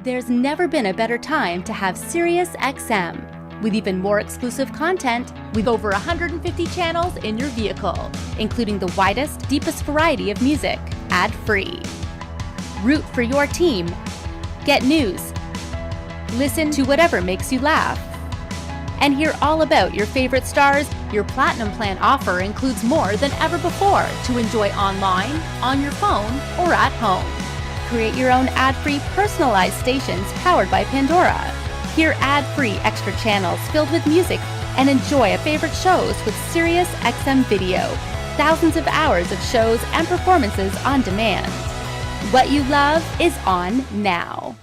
There's never been a better time to have SiriusXM. With even more exclusive content, with over 150 channels in your vehicle, including the widest, deepest variety of music, ad-free. Root for your team. Get news. Listen to whatever makes you laugh. And hear all about your favorite stars. Your Platinum Plan offer includes more than ever before to enjoy online, on your phone, or at home. Create your own ad-free personalized stations powered by Pandora. Hear ad-free extra channels filled with music and enjoy favorite shows with SiriusXM Video. Thousands of hours of shows and performances on demand. What you love is on now.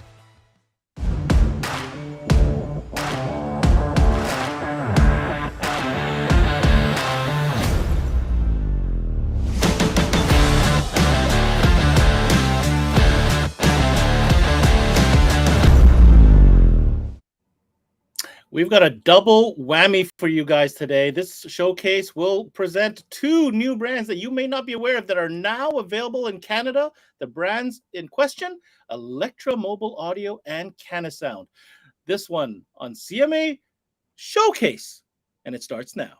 We've got a double whammy for you guys today. This showcase will present two new brands that you may not be aware of that are now available in Canada. The brands in question, Elektra Mobile Audio and Canasound. This one on CMA Showcase, and it starts now.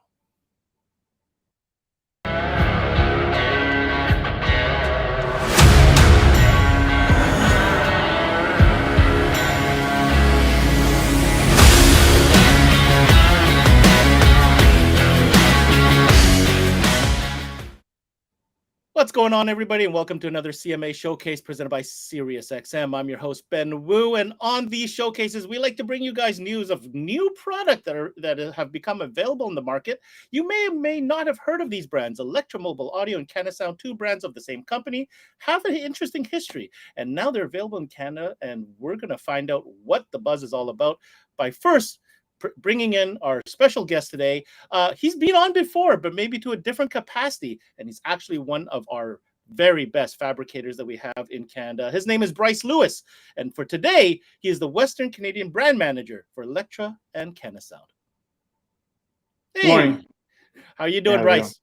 What's going on, everybody, and welcome to another CMA Showcase presented by SiriusXM. I'm your host, Ben Wu, and on these showcases, we like to bring you guys news of new product that have become available in the market. You may or may not have heard of these brands. Elektra Mobile Audio and Canasound, two brands of the same company, have an interesting history, and now they're available in Canada, and we're going to find out what the buzz is all about by first bringing in our special guest today. He's been on before, but maybe to a different capacity, and he's actually one of our very best fabricators that we have in Canada. His name is Bryce Lewis, and for today, he is the Western Canadian brand manager for Elektra and Canasound. Hey, morning. How are you doing, Bryce?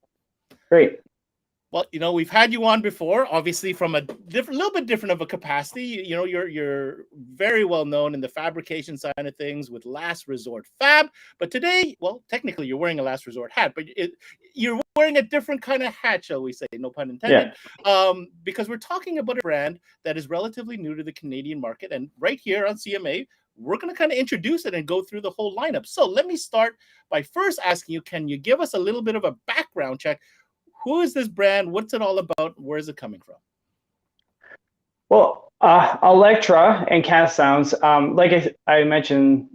Great. Well, you know, we've had you on before, obviously from a little bit different of a capacity. You know, you're very well known in the fabrication side of things with Last Resort Fab. But today, well, technically you're wearing a Last Resort hat, but you're wearing a different kind of hat, shall we say, no pun intended. Yeah. Because we're talking about a brand that is relatively new to the Canadian market. And right here on CMA, we're going to kind of introduce it and go through the whole lineup. So let me start by first asking you, can you give us a little bit of a background check? Who is this brand? What's it all about? Where is it coming from? Well, Elektra and Canasounds, like I mentioned,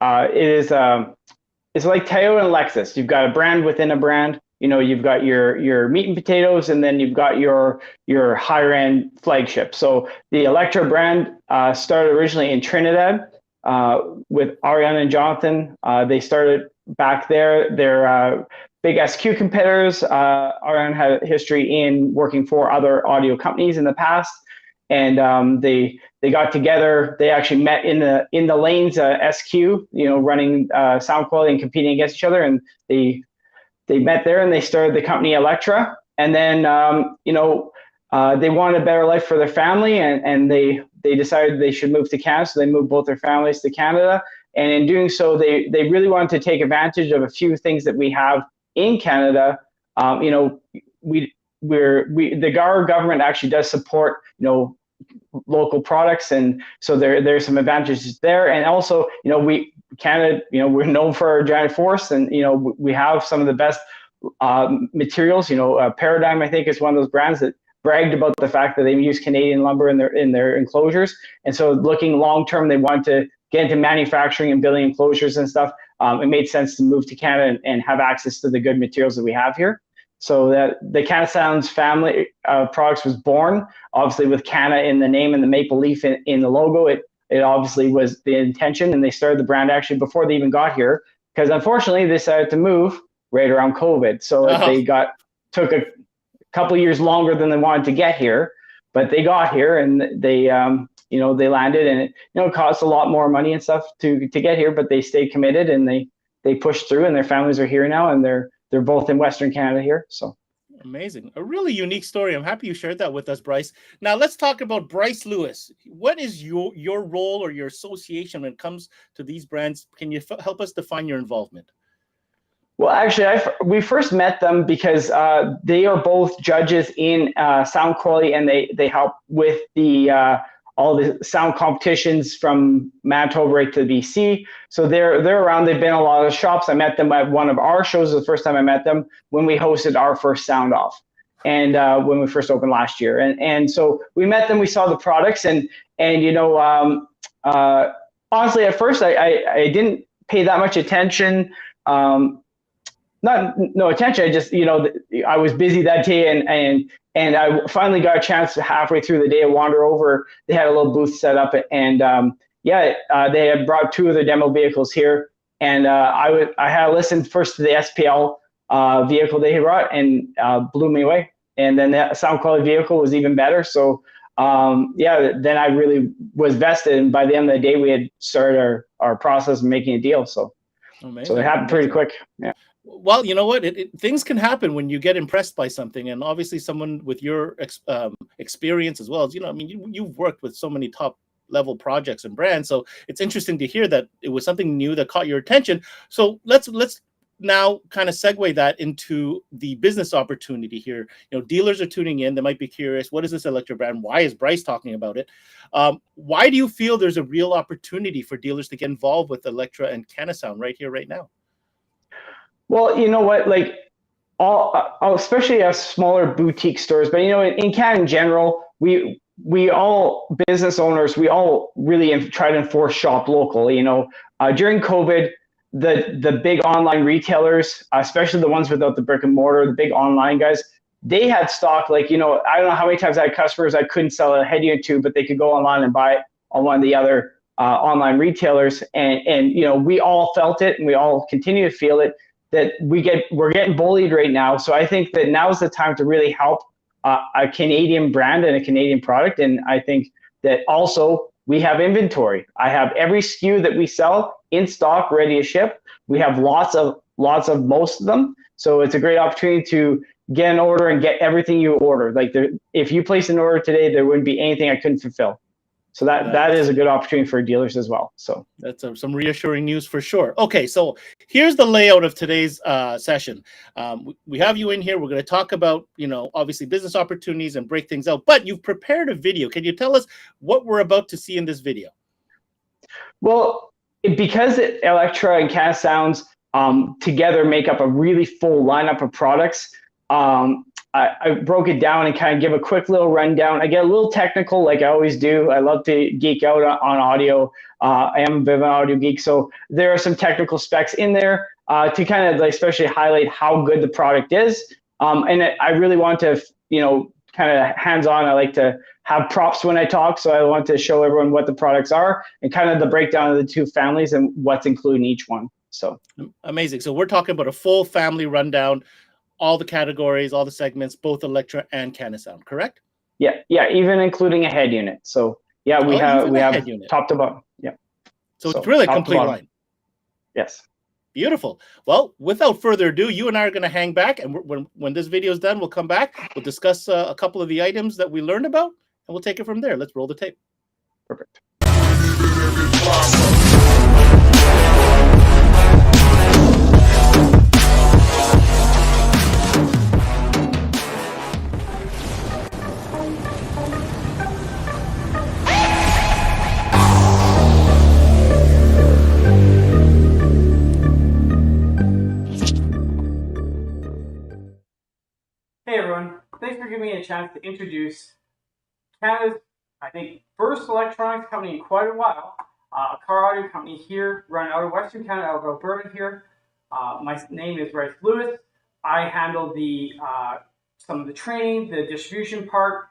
it's like Toyota and Lexus. You've got a brand within a brand. You know, you've got your meat and potatoes, and then you've got your higher end flagship. So the Elektra brand started originally in Trinidad with Ariane and Jonathan. They started back there. They're big SQ competitors. Ariane had a history in working for other audio companies in the past, and they got together. They actually met in the lanes SQ, you know, running sound quality and competing against each other, and they met there and they started the company Elektra. And then you know, they wanted a better life for their family, and they decided they should move to Canada. So they moved both their families to Canada, and in doing so, they really wanted to take advantage of a few things that we have in Canada. You know, the GAR government actually does support, you know, local products, and so there's some advantages there. And also, you know, Canada, you know, we're known for our giant forests, and you know, we have some of the best materials. You know, Paradigm, I think, is one of those brands that bragged about the fact that they use Canadian lumber in their enclosures. And so, looking long term, they wanted to get into manufacturing and building enclosures and stuff. It made sense to move to Canada and have access to the good materials that we have here. So that the Canasounds family of products was born, obviously with Cana in the name and the maple leaf in the logo. It obviously was the intention, and they started the brand actually before they even got here, because unfortunately they decided to move right around COVID. So they took a couple of years longer than they wanted to get here, but they got here, and they you know, they landed, and it cost a lot more money and stuff to get here, but they stayed committed, and they pushed through, and their families are here now, and they're both in Western Canada here. So Amazing. A really unique story. I'm happy you shared that with us, Bryce. Now let's talk about Bryce Lewis. What is your role or your association when it comes to these brands? Can you help us define your involvement? Well, actually, we first met them because they are both judges in sound quality, and they help with the all the sound competitions from Manitoba right to BC. So they're around. They've been a lot of shops. I met them at one of our shows. The first time I met them when we hosted our first Sound Off, and when we first opened last year. And so we met them. We saw the products, and honestly, at first I didn't pay that much attention. Not no attention. I just I was busy that day, and I finally got a chance to halfway through the day to wander over. They had a little booth set up, and they had brought two of their demo vehicles here, and I had listened first to the SPL vehicle they had brought, and blew me away. And then the sound quality vehicle was even better. So then I really was vested, and by the end of the day, we had started our process of making a deal. So it happened pretty quick. Yeah. Well, you know what? Things can happen when you get impressed by something, and obviously, someone with your experience as well as you've worked with so many top level projects and brands. So it's interesting to hear that it was something new that caught your attention. So let's now kind of segue that into the business opportunity here. Dealers are tuning in. They might be curious, what is this Elektra brand? Why is Bryce talking about it? Why do you feel there's a real opportunity for dealers to get involved with Elektra and Canasound right here, right now? Well, you know what, like especially as smaller boutique stores, but in Canada in general, we all business owners, we all really try to enforce shop local. During COVID, the big online retailers, especially the ones without the brick and mortar, the big online guys, they had stock. I don't know how many times I had customers I couldn't sell a head unit to, but they could go online and buy it on one of the other online retailers, and we all felt it, and we all continue to feel it, that we're getting bullied right now. So I think that now is the time to really help a Canadian brand and a Canadian product. And I think that also we have inventory. I have every SKU that we sell in stock, ready to ship. We have lots of most of them. So it's a great opportunity to get an order and get everything you order. If you place an order today, there wouldn't be anything I couldn't fulfill. So that is a good opportunity for dealers as well. So that's some reassuring news for sure. Okay, so here's the layout of today's session. We have you in here. We're going to talk about, obviously business opportunities and break things out. But you've prepared a video. Can you tell us what we're about to see in this video? Well, because Elektra and Canasounds together make up a really full lineup of products, I broke it down and kind of give a quick little rundown. I get a little technical, like I always do. I love to geek out on audio. I am a bit of an audio geek, so there are some technical specs in there to kind of especially highlight how good the product is. And I really want to, kind of hands-on. I like to have props when I talk, so I want to show everyone what the products are and kind of the breakdown of the two families and what's included in each one. So amazing. So we're talking about a full family rundown. All the categories, all the segments, both Elektra and Canasound, correct? Yeah, even including a head unit. So yeah, we have top to bottom. Yeah. So it's really a complete line. Yes. Beautiful. Well, without further ado, you and I are going to hang back, and when this video is done, we'll come back. We'll discuss a couple of the items that we learned about, and we'll take it from there. Let's roll the tape. Perfect. Hey everyone, thanks for giving me a chance to introduce Canada's, I think, first electronics company in quite a while, a car audio company here, run out of Western Canada, out of Alberta here. My name is Bryce Lewis. I handle some of the training, the distribution part,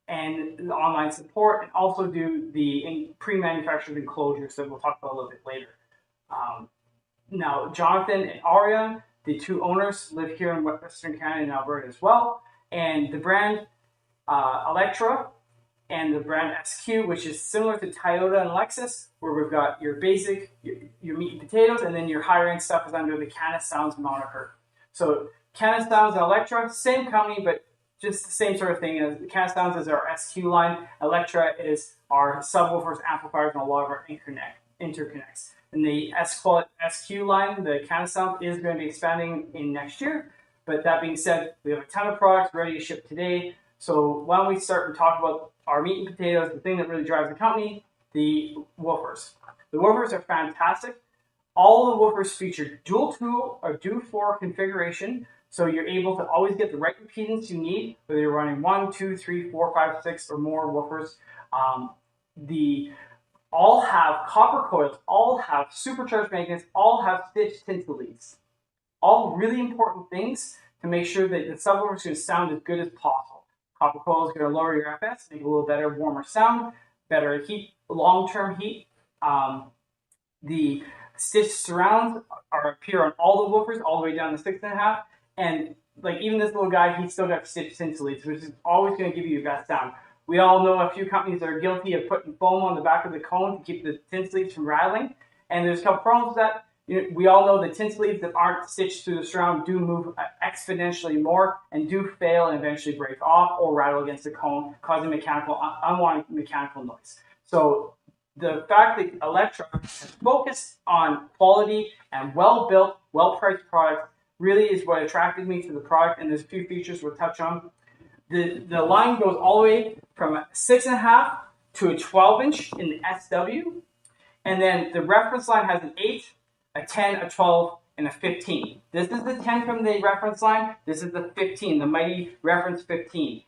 and the online support, and also do the pre-manufactured enclosures that we'll talk about a little bit later. Now, Jonathan and Ariane, the two owners, live here in Western Canada and Alberta as well. And the brand Elektra and the brand SQ, which is similar to Toyota and Lexus, where we've got your basic, your meat and potatoes, and then your higher end stuff is under the Canasounds moniker. So Canasound and Elektra, same company, but just the same sort of thing. As Canasound is our SQ line, Elektra is our subwoofers, amplifiers, and a lot of our interconnects. And the SQ line, the Canasound, is going to be expanding in next year. But that being said, we have a ton of products ready to ship today. So why don't we start and talk about our meat and potatoes, the thing that really drives the company, the woofers. The woofers are fantastic. All the woofers feature dual tool or dual floor configuration, so you're able to always get the right impedance you need, whether you're running 1, 2, 3, 4, 5, 6 or more woofers. All have copper coils, all have supercharged magnets, all have stitched tinsel leads. All really important things to make sure that the subwoofer is going to sound as good as possible. Copper coil is going to lower your FS, make a little better, warmer sound, better heat, long-term heat. The Cis Surrounds appear on all the woofers, all the way down to 6.5. And like even this little guy, he's still got stitched tinsel leads, which is always going to give you your best sound. We all know a few companies that are guilty of putting foam on the back of the cone to keep the tinsel leads from rattling. And there's a couple problems with that. We all know the tinsel leads that aren't stitched through the surround do move exponentially more and do fail and eventually break off or rattle against the cone, causing unwanted mechanical noise. So the fact that Elektra has focused on quality and well-built, well-priced products really is what attracted me to the product, and there's a few features we'll touch on. The line goes all the way from a 6.5 to a 12-inch in the SW, and then the reference line has an 8, a 10, a 12, and a 15. This is the 10 from the reference line. This is the 15, the mighty reference 15.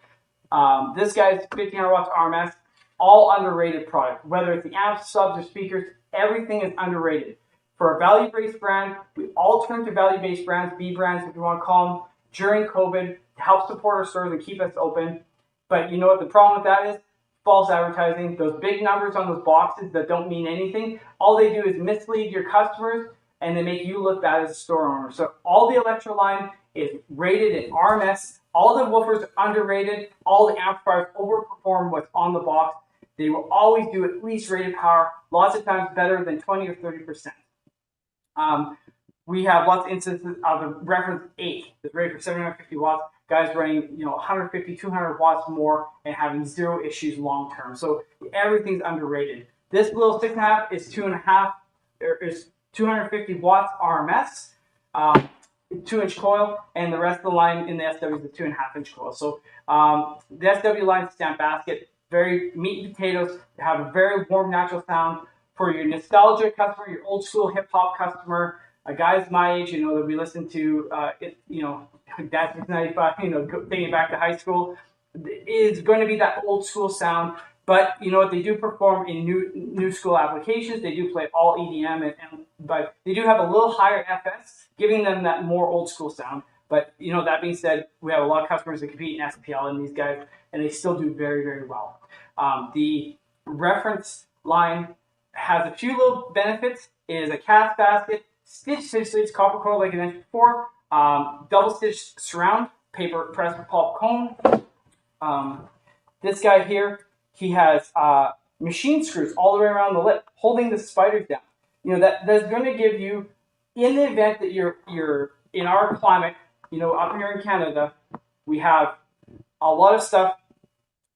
This guy's 1500 watts RMS, all underrated product. Whether it's the amps, subs, or speakers, everything is underrated. For a value-based brand, we all turned to value-based brands, B brands if you want to call them, during COVID to help support our stores and keep us open. But you know what the problem with that is? False advertising. Those big numbers on those boxes that don't mean anything, all they do is mislead your customers and they make you look bad as a store owner. So all the Elektra line is rated in RMS. All the woofers are underrated. All the amplifiers overperform what's on the box. They will always do at least rated power, lots of times better than 20 or 30%. We have lots of instances of the reference 8 that's rated for 750 watts. Guys running 150, 200 watts more and having zero issues long term. So everything's underrated. This little 6.5 is 2.5 is 250 watts RMS, 2-inch coil, and the rest of the line in the SW is a 2.5-inch coil. So the SW line stamp basket, very meat and potatoes, have a very warm, natural sound. For your nostalgia customer, your old school hip hop customer, guys my age, that we listen to, Dad 95, thinking back to high school, is going to be that old school sound. But you know what? They do perform in new school applications. They do play all EDM, but they do have a little higher FS, giving them that more old school sound. But that being said, we have a lot of customers that compete in SPL and these guys, and they still do very, very well. The reference line has a few little benefits. It is a cast basket, stitched leads, copper coil like I mentioned before, double stitched surround, paper press pulp cone. This guy here, he has machine screws all the way around the lip, holding the spiders down. That's going to give you, in the event that you're in our climate, up here in Canada, we have a lot of stuff.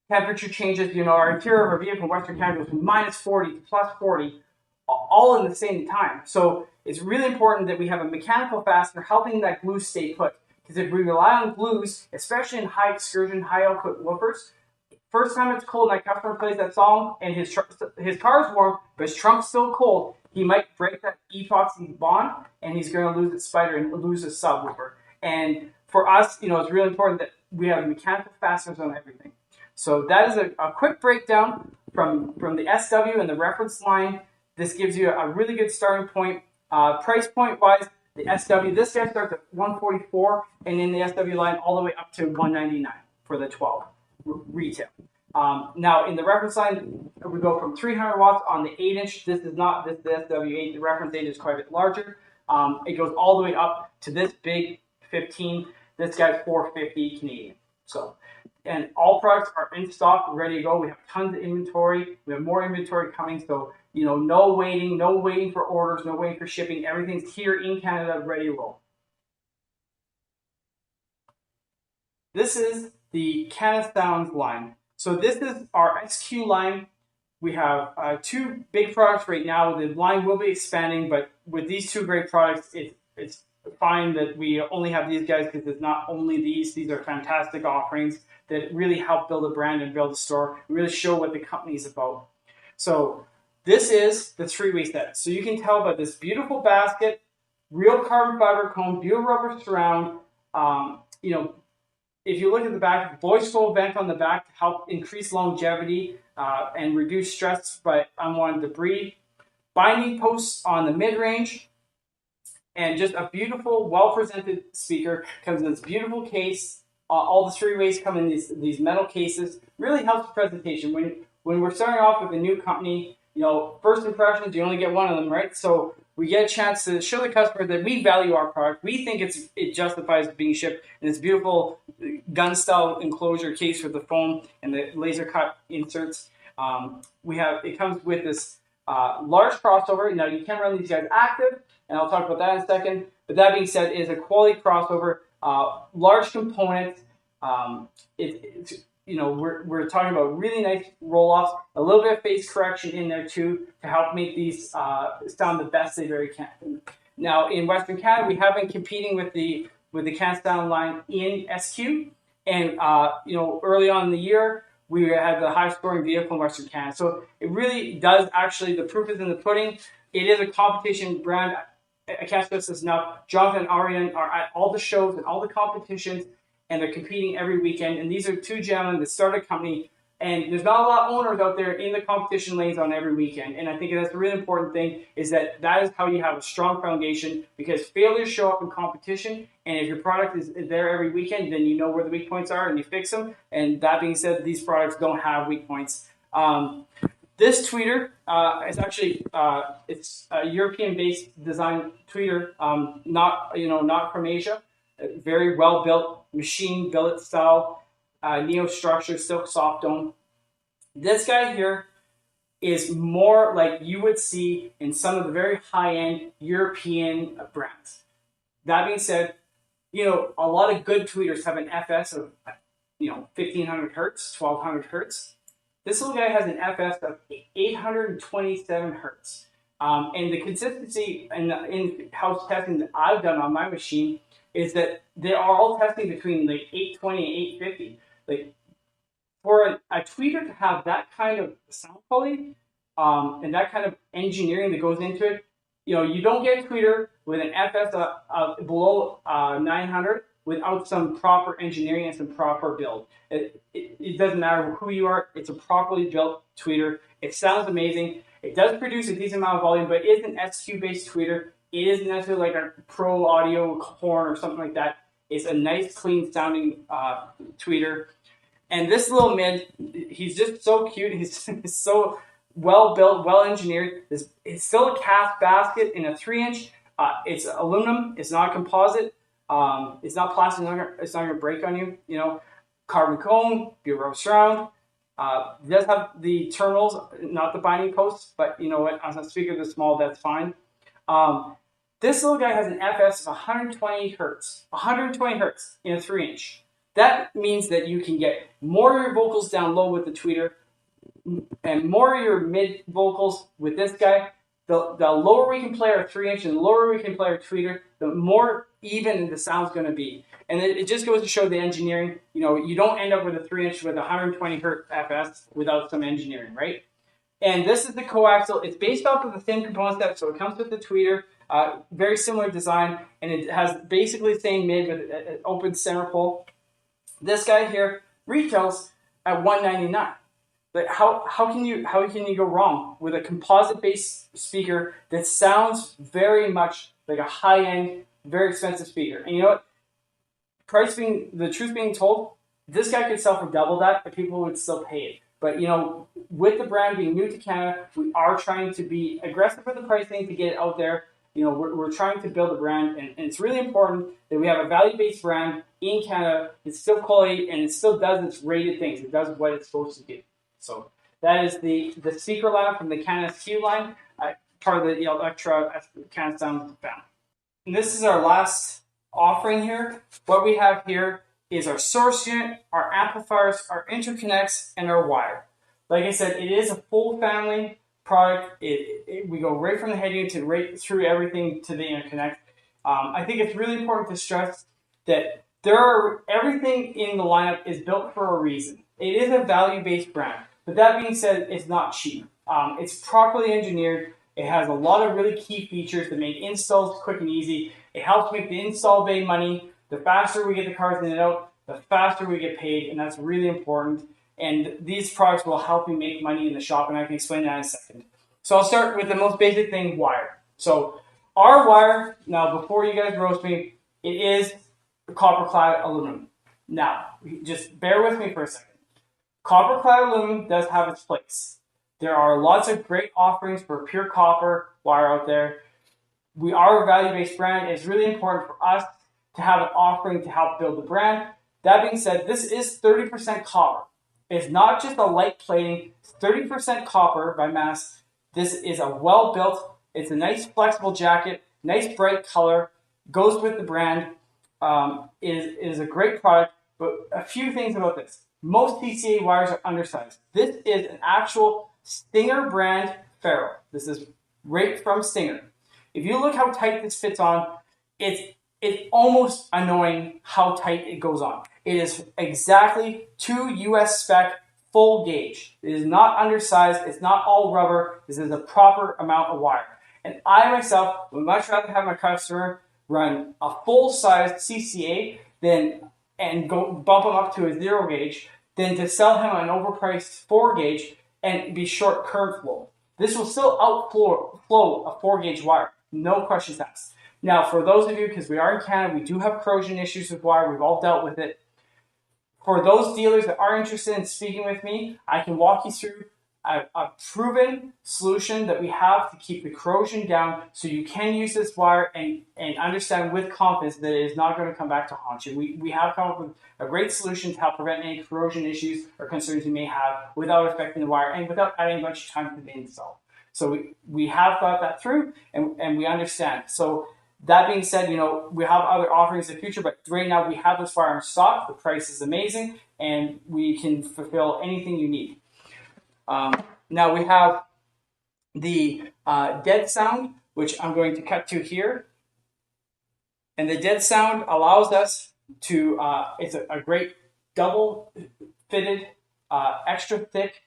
Temperature changes, our interior of our vehicle in Western Canada goes from -40 to +40, all in the same time. So it's really important that we have a mechanical fastener helping that glue stay put. Because if we rely on glues, especially in high excursion, high output woofers, first time it's cold and that customer plays that song and his car's warm, but his trunk's still cold, he might break that epoxy bond and he's going to lose his spider and lose his subwoofer. And for us, it's really important that we have mechanical fasteners on everything. So that is a quick breakdown from the SW and the reference line. This gives you a really good starting point. Price point wise, the SW, this guy starts at $144, and in the SW line all the way up to $199 for the 12 retail. Now in the reference line, we go from 300 watts on the 8-inch. This is not the SW8. The reference 8 is quite a bit larger. It goes all the way up to this big 15. This guy's $450 Canadian. So. And all products are in stock, ready to go. We have tons of inventory. We have more inventory coming. So, no waiting for orders, no waiting for shipping. Everything's here in Canada, ready to roll. This is the Canasound line. So this is our SQ line. We have two big products right now. The line will be expanding, but with these two great products, it's fine that we only have these guys because it's not only these. These are fantastic offerings that really help build a brand and build a store, and really show what the company is about. So this is the three-way set. So you can tell by this beautiful basket, real carbon fiber cone, beautiful rubber surround. If you look at the back, voice full vent on the back to help increase longevity and reduce stress by unwanted debris. Binding posts on the mid-range. And just a beautiful, well-presented speaker. Comes in this beautiful case. All the three ways come in these metal cases. Really helps the presentation. When we're starting off with a new company, first impressions, you only get one of them, right? So we get a chance to show the customer that we value our product. We think it justifies being shipped in this beautiful gun-style enclosure case with the foam and the laser cut inserts. It comes with this large crossover. Now you can run these guys active, and I'll talk about that in a second. But that being said, it is a quality crossover, large components. We're talking about really nice roll-offs, a little bit of phase correction in there too to help make these sound the best they very can. Now in Western Canada, we have been competing with the Canasound line in SQ, and early on in the year we had the highest scoring vehicle in Western Canada. So it really does actually, the proof is in the pudding. It is a competition brand. I can't stress this enough. Jonathan and Ariane are at all the shows and all the competitions, and they're competing every weekend. And these are two gentlemen that started a company, and there's not a lot of owners out there in the competition lanes on every weekend. And I think that's a really important thing, is that is how you have a strong foundation, because failures show up in competition. And if your product is there every weekend, then you know where the weak points are and you fix them. And that being said, these products don't have weak points. This tweeter is actually it's a European-based design tweeter, not from Asia. Very well built, machine billet style, neo structure, silk soft dome. This guy here is more like you would see in some of the very high-end European brands. That being said, a lot of good tweeters have an FS of 1500 hertz, 1200 hertz. This little guy has an FS of 827 hertz. And the consistency in in-house testing that I've done on my machine is that they are all testing between like 820 and 850. Like for a tweeter to have that kind of sound quality and that kind of engineering that goes into it, you don't get a tweeter with an FS below 900 without some proper engineering and some proper build. It doesn't matter who you are, it's a properly built tweeter. It sounds amazing. It does produce a decent amount of volume, but it is an SQ-based tweeter. It isn't necessarily like a pro audio horn or something like that. It's a nice, clean sounding tweeter. And this little mid, he's just so cute. He's so well built, well engineered. It's still a cast basket in a 3-inch. It's aluminum. It's not a composite. It's not plastic. It's not going to break on you. Carbon cone, bureau surround. It does have the terminals, not the binding posts, but you know what? As a speaker this small, that's fine. This little guy has an FS of 120 hertz. 120 hertz in a 3-inch. That means that you can get more of your vocals down low with the tweeter and more of your mid vocals with this guy. The lower we can play our 3-inch and the lower we can play our tweeter, the more even the sound's going to be. And it just goes to show the engineering. You don't end up with a 3-inch with 120 hertz FS without some engineering, right? And this is the coaxial. It's based off of the same component set, so it comes with the tweeter. Very similar design, and it has basically the same mid with an open center pole. This guy here retails at $199. But how can you go wrong with a composite-based speaker that sounds very much like a high-end, very expensive speaker? And you know what? The truth being told, this guy could sell for double that, but people would still pay it. But with the brand being new to Canada, we are trying to be aggressive with the pricing to get it out there. We're trying to build a brand, and it's really important that we have a value-based brand in Canada. It's still quality, and it still does its rated things. It does what it's supposed to do. So that is the speaker lineup from the Canasound line, part of the Elektra Canasound family. And this is our last offering here. What we have here is our source unit, our amplifiers, our interconnects, and our wire. Like I said, it is a full family product. We go right from the head unit to right through everything to the interconnect. I think it's really important to stress that everything in the lineup is built for a reason. It is a value-based brand, but that being said, it's not cheap. It's properly engineered. It has a lot of really key features that make installs quick and easy. It helps make the install bay money. The faster we get the cars in and out, the faster we get paid, and that's really important. And these products will help you make money in the shop, and I can explain that in a second. So I'll start with the most basic thing, wire. So our wire, now before you guys roast me, it is copper-clad aluminum. Now, just bear with me for a second. Copper-clad aluminum does have its place. There are lots of great offerings for pure copper wire out there. We are a value-based brand. It's really important for us to have an offering to help build the brand. That being said, this is 30% copper. It's not just a light plating. It's 30% copper by mass. This is a well-built, it's a nice flexible jacket, nice bright color, goes with the brand. It is a great product, but a few things about this. Most PCA wires are undersized. This is an actual Stinger brand ferrule. This is right from Stinger. If you look how tight this fits on, it's almost annoying how tight it goes on. It is exactly to US spec full gauge. It is not undersized. It's not all rubber. This is a proper amount of wire. And I myself would much rather have my customer run a full-sized CCA and go bump them up to a 0 gauge than to sell him an overpriced 4 gauge and be short current flow. This will still outflow a 4 gauge wire. No questions asked. Now, for those of you, because we are in Canada, we do have corrosion issues with wire. We've all dealt with it. For those dealers that are interested in speaking with me, I can walk you through a proven solution that we have to keep the corrosion down so you can use this wire and understand with confidence that it is not going to come back to haunt you. We have come up with a great solution to help prevent any corrosion issues or concerns you may have without affecting the wire and without adding a bunch of time to the install. So we have thought that through and we understand. So that being said, we have other offerings in the future, but right now we have this wire in stock. The price is amazing, and we can fulfill anything you need. Now we have the dead sound, which I'm going to cut to here. And the dead sound allows us to, it's a great double fitted, extra thick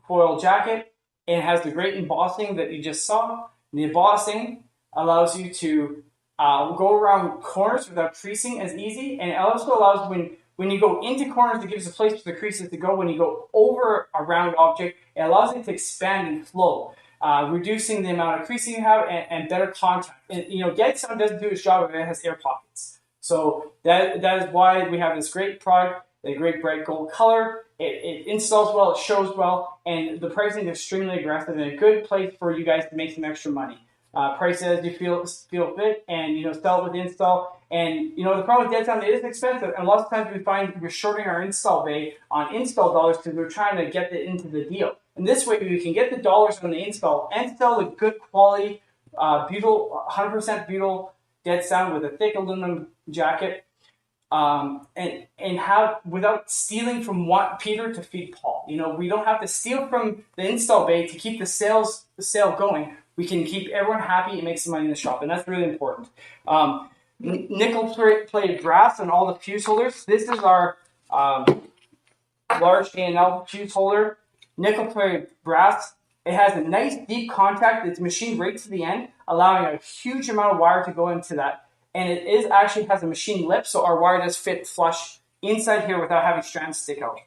foil jacket. And it has the great embossing that you just saw. The embossing allows you to go around corners without creasing as easy, and it also allows when you go into corners, it gives a place for the creases to go. When you go over a round object, it allows it to expand and flow, reducing the amount of creasing you have and better contact. And, dead sound doesn't do its job if it has air pockets. So that is why we have this great product, a great bright gold color. It installs well, it shows well, and the pricing is extremely aggressive and a good place for you guys to make some extra money. Price it as you feel fit, and sell it with install. And the problem with dead sound, it is expensive, and lots of times we find we're shorting our install bay on install dollars because we're trying to get it into the deal. And this way we can get the dollars on the install and sell a good quality, butyl, 100% butyl dead sound with a thick aluminum jacket, and have without stealing from Peter to feed Paul. We don't have to steal from the install bay to keep the sale going. We can keep everyone happy and make some money in the shop, and that's really important. Nickel-plated brass on all the fuse holders. This is our large A&L fuse holder. Nickel-plated brass. It has a nice deep contact. It's machined right to the end, allowing a huge amount of wire to go into that. And it actually has a machined lip, so our wire does fit flush inside here without having strands stick out.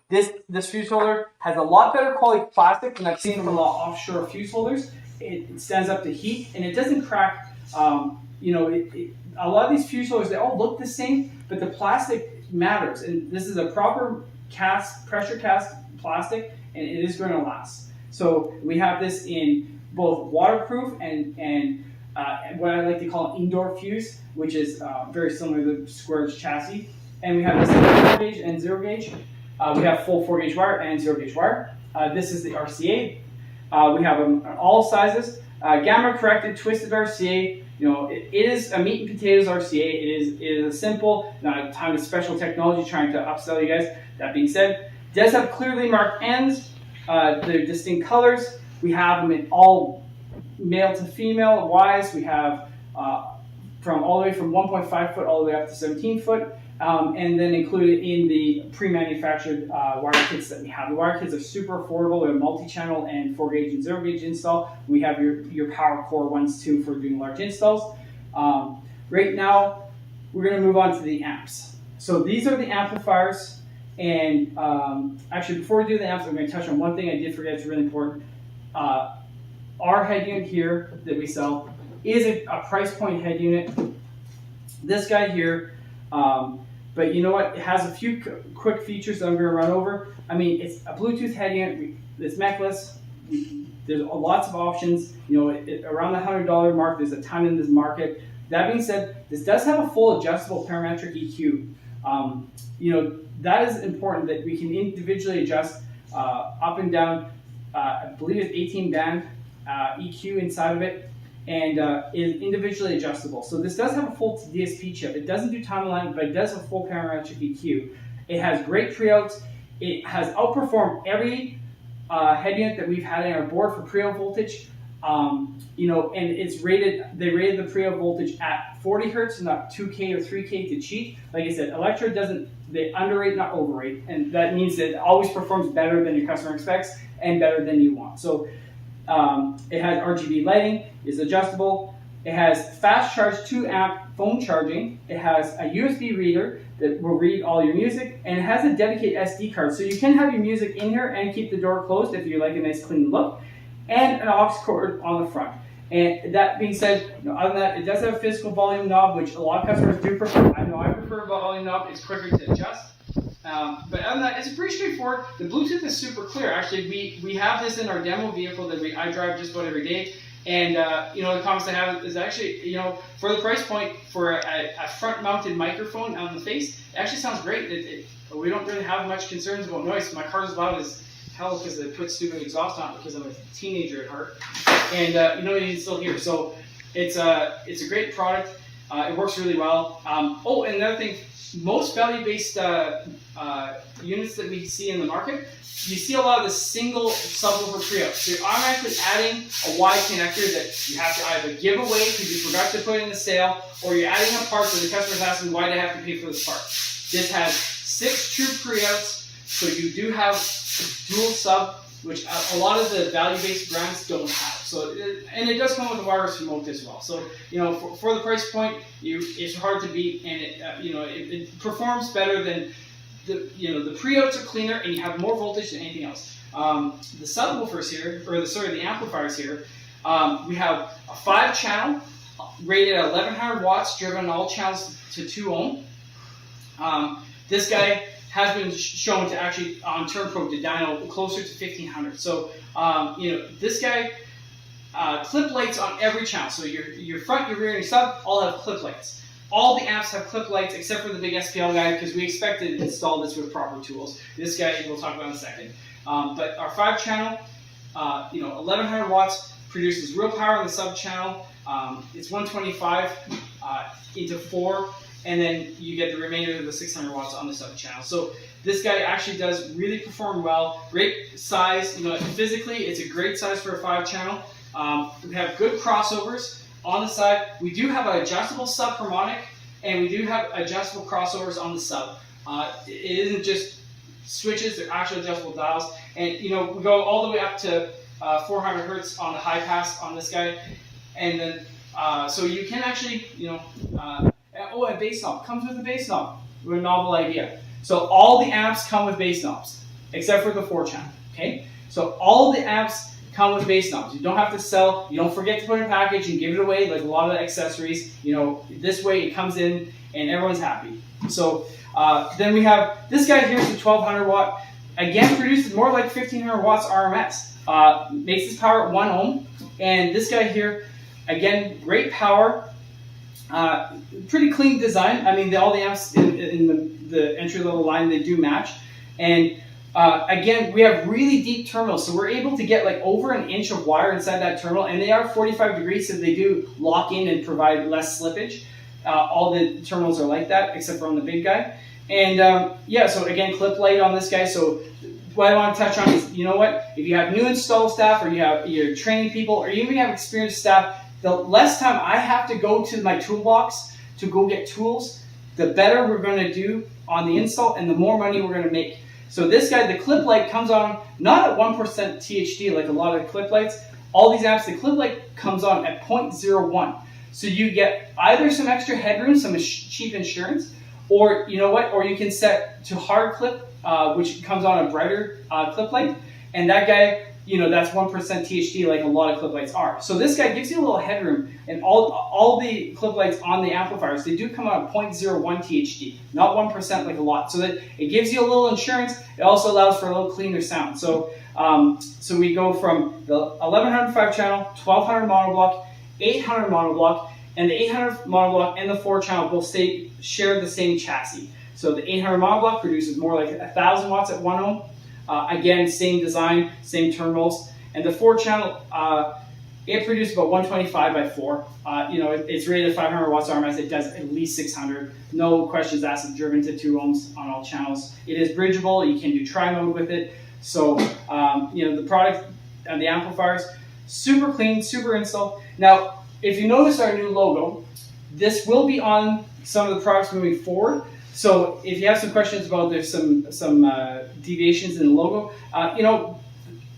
This fuse holder has a lot better quality plastic than I've seen from a lot of offshore fuse holders. It stands up to heat, and it doesn't crack. A lot of these fuse holders, they all look the same, but the plastic matters. And this is a proper pressure cast plastic, and it is going to last. So we have this in both waterproof and what I like to call an indoor fuse, which is very similar to the square chassis. And we have this in 4 gauge and 0 gauge. We have full 4 gauge wire and 0 gauge wire. This is the RCA. We have them in all sizes. Gamma corrected twisted RCA. It is a meat and potatoes RCA. It is a simple, not a ton of special technology trying to upsell you guys. That being said, it does have clearly marked ends. They're distinct colors. We have them in all male to female wise. We have from all the way from 1.5 foot all the way up to 17 foot. And then included in the pre-manufactured wire kits that we have. The wire kits are super affordable. They're multi-channel and 4-gauge and 0-gauge install. We have your power core ones too for doing large installs. Right now, we're going to move on to the amps. So these are the amplifiers. And actually, before we do the amps, I'm going to touch on one thing I did forget. It's really important. Our head unit here that we sell is a price point head unit. This guy here. But you know what? It has a few quick features that I'm going to run over. I mean, it's a Bluetooth head unit. It's mechless. There's lots of options. Around the $100 mark, there's a ton in this market. That being said, this does have a full adjustable parametric EQ. That is important that we can individually adjust up and down. I believe it's 18 band EQ inside of it. And is individually adjustable. So this does have a full DSP chip. It doesn't do timeline, but it does have full parametric EQ. It has great pre-outs. It has outperformed every head unit that we've had in our board for pre-out voltage. And it's rated. They rated the pre-out voltage at 40 hertz, not 2K or 3K to cheat. Like I said, Elektra doesn't. They underrate, not overrate, and that means that it always performs better than your customer expects and better than you want. So. It has RGB lighting, is adjustable. It has fast charge 2 amp phone charging. It has a USB reader that will read all your music, and it has a dedicated SD card. So you can have your music in here and keep the door closed if you like a nice clean look, and an aux cord on the front. And that being said, other than that, it does have a physical volume knob, which a lot of customers do prefer. I know I prefer a volume knob. It's quicker to adjust. But other than that, it's pretty straightforward. The Bluetooth is super clear. Actually, we have this in our demo vehicle that I drive just about every day. And, the comments I have is actually, for the price point for a front-mounted microphone on the face, it actually sounds great. We don't really have much concerns about noise. My car's loud as hell because they put stupid exhaust on it because I'm a teenager at heart. And, you can still hear. So it's a great product. It works really well. And another thing, most value-based units that we see in the market, you see a lot of the single subwoofer pre-out. So you're automatically adding a wide connector that you have to either give away because you forgot to put in the sale, or you're adding a part that the customer's asking why they have to pay for this part. This has 6 true pre-outs, so you do have dual sub, which a lot of the value-based brands don't have. So, and it does come with a wireless remote as well. So, for the price point, it's hard to beat, and it performs better than the pre-outs are cleaner, and you have more voltage than anything else. The subwoofers here, the amplifiers here, we have a 5-channel rated at 1100 watts, driven on all channels to 2 ohm. This guy has been shown to actually on turn probe to dyno closer to 1500. So this guy clip lights on every channel. So your front, your rear, and your sub all have clip lights. All the amps have clip lights except for the big SPL guy because we expect to install this with proper tools. This guy we'll talk about in a second. But our 5-channel, 1100 watts produces real power in the sub channel. It's 125 into 4. And then you get the remainder of the 600 watts on the sub channel. So this guy actually does really perform well. Great size. Physically, it's a great size for a 5-channel. We have good crossovers on the side. We do have an adjustable sub harmonic, and we do have adjustable crossovers on the sub. It isn't just switches; they're actually adjustable dials. And we go all the way up to 400 hertz on the high pass on this guy, and then so you can actually and bass knob. Comes with a bass knob. We're a novel idea. So all the amps come with bass knobs, except for the 4-channel. Okay? So all the amps come with bass knobs. You don't have to sell. You don't forget to put in a package and give it away like a lot of the accessories. This way it comes in and everyone's happy. So then we have this guy here is a 1200 watt. Again, produces more like 1500 watts RMS. Makes this power at 1 ohm. And this guy here, again, great power. Pretty clean design. I mean, all the amps in the entry-level line, they do match. And Again, we have really deep terminals, so we're able to get like over an inch of wire inside that terminal, and they are 45 degrees, so they do lock in and provide less slippage. All the terminals are like that, except for on the big guy. And yeah, so again, clip light on this guy. So what I want to touch on is, you know what, if you have new install staff, or you're training people, or you even have experienced staff, the less time I have to go to my toolbox to go get tools, the better we're going to do on the install, and the more money we're going to make. So this guy, the clip light comes on not at 1% THD like a lot of clip lights. All these amps, the clip light comes on at 0.01. So you get either some extra headroom, some cheap insurance, or you know what, or you can set to hard clip, which comes on a brighter clip light, and that guy, you know, that's 1% THD like a lot of clip lights are. So this guy gives you a little headroom, and all the clip lights on the amplifiers, they do come out at 0.01 THD, not 1% like a lot. So that it gives you a little insurance. It also allows for a little cleaner sound. So so we go from the 1105 channel, 1200 monoblock, 800 monoblock, and the 800 monoblock and the 4 channel both share the same chassis. So the 800 monoblock produces more like 1,000 watts at 1 ohm. Again, same design, same terminals. And the 4 channel, it produces about 125 by 4. You know, it's rated 500 watts RMS. It does at least 600. No questions asked. It's driven to 2 ohms on all channels. It is bridgeable. You can do tri-mode with it. So, you know, the product and the amplifiers, super clean, super install. Now, if you notice our new logo, this will be on some of the products moving forward. So if you have some questions about there's some deviations in the logo, you know,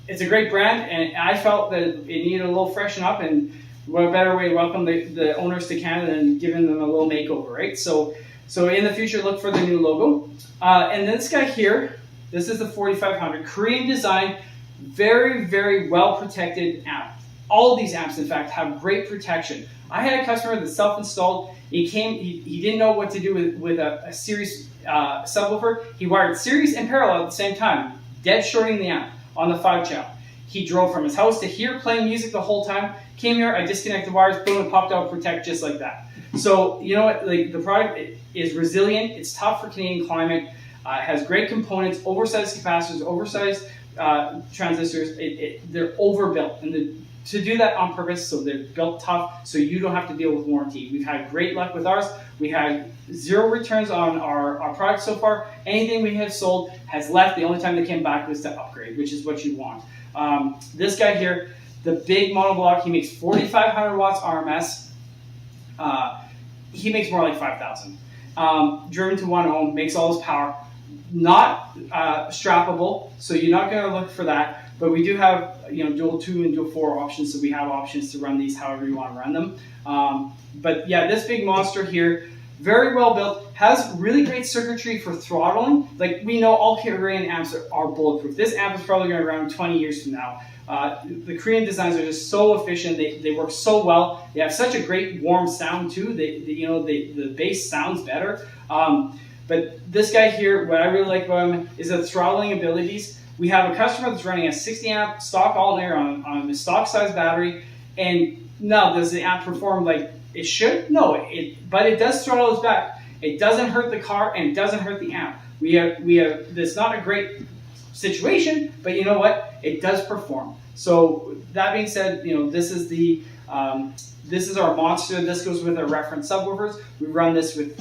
it's a great brand, and I felt that it needed a little freshen up, and what better way to welcome the owners to Canada than giving them a little makeover, right? So in the future, look for the new logo. And this guy here, this is the 4500, Korean design, very, very well protected amp. All of these amps, in fact, have great protection. I had a customer that self-installed. He didn't know what to do with a series subwoofer. He wired series and parallel at the same time, dead shorting the amp on the 5 channel. He drove from his house to here playing music the whole time. Came here, I disconnected the wires, boom, it popped out, protect just like that. So, you know what, like the product is resilient. It's tough for Canadian climate. It has great components, oversized capacitors, oversized transistors. They're overbuilt, and to do that on purpose, so they're built tough, so you don't have to deal with warranty. We've had great luck with ours. We had 0 returns on our product so far. Anything we have sold has left. The only time they came back was to upgrade, which is what you want. This guy here, the big monoblock, he makes 4,500 watts RMS. He makes more like 5,000. Driven to 1 ohm, makes all his power. Not strappable, so you're not going to look for that. But we do have, you know, dual 2 and dual 4 options, so we have options to run these however you want to run them. But yeah, this big monster here, very well built, has really great circuitry for throttling. Like, we know all Korean amps are bulletproof. This amp is probably going to run 20 years from now. The Korean designs are just so efficient. They work so well. They have such a great warm sound too. The bass sounds better. But this guy here, what I really like about him is the throttling abilities. We have a customer that's running a 60 amp stock alternator on the stock size battery, and now does the amp perform like it should? No, but it does throttle us back. It doesn't hurt the car, and it doesn't hurt the amp. We have. It's not a great situation, but you know what? It does perform. So that being said, you know, this is our monster. This goes with our reference subwoofers. We run this with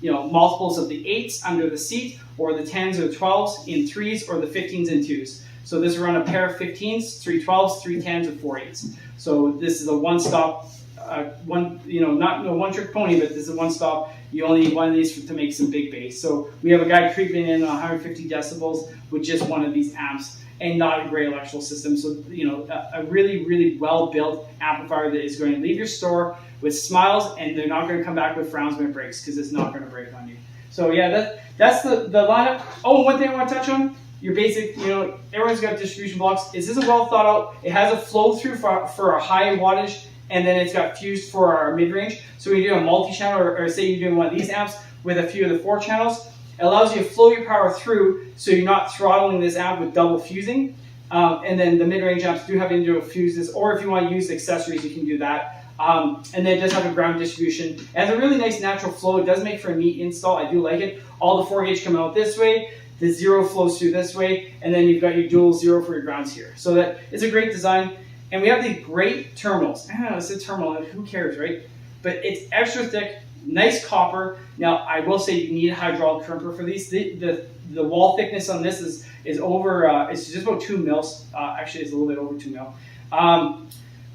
you know, multiples of the 8s under the seat, or the 10s or the 12s in 3s, or the 15s and 2s. So this will run a pair of 15s, 3 12s, 3 10s, and 4 8s. So this is a one-stop, not a one-trick pony, but this is a one-stop. You only need one of these to make some big bass. So we have a guy creeping in 150 decibels with just one of these amps, and not a great electrical system. So, you know, a really, really well-built amplifier that is going to leave your store with smiles, and they're not going to come back with frowns when it breaks, because it's not going to break on you. So yeah, that's the lineup. Oh, one thing I want to touch on, your basic, you know, everyone's got distribution blocks. Is this a well thought out? It has a flow through for a high wattage, and then it's got fused for our mid-range. So when you do a multi-channel, or say you're doing one of these amps with a few of the 4 channels, it allows you to flow your power through, so you're not throttling this amp with double fusing. And then the mid-range amps do have individual fuses, or if you want to use accessories, you can do that. And then it does have a ground distribution. It has a really nice natural flow. It does make for a neat install. I do like it. All the 4 gauge come out this way. the zero flows through this way, and then you've got your dual zero for your grounds here. So that it's a great design. And we have these great terminals. I don't know, it's a terminal, who cares, right? But it's extra thick, nice copper. Now, I will say you need a hydraulic crimper for these. The wall thickness on this is over, it's just about 2 mils. Actually, it's a little bit over 2 mil.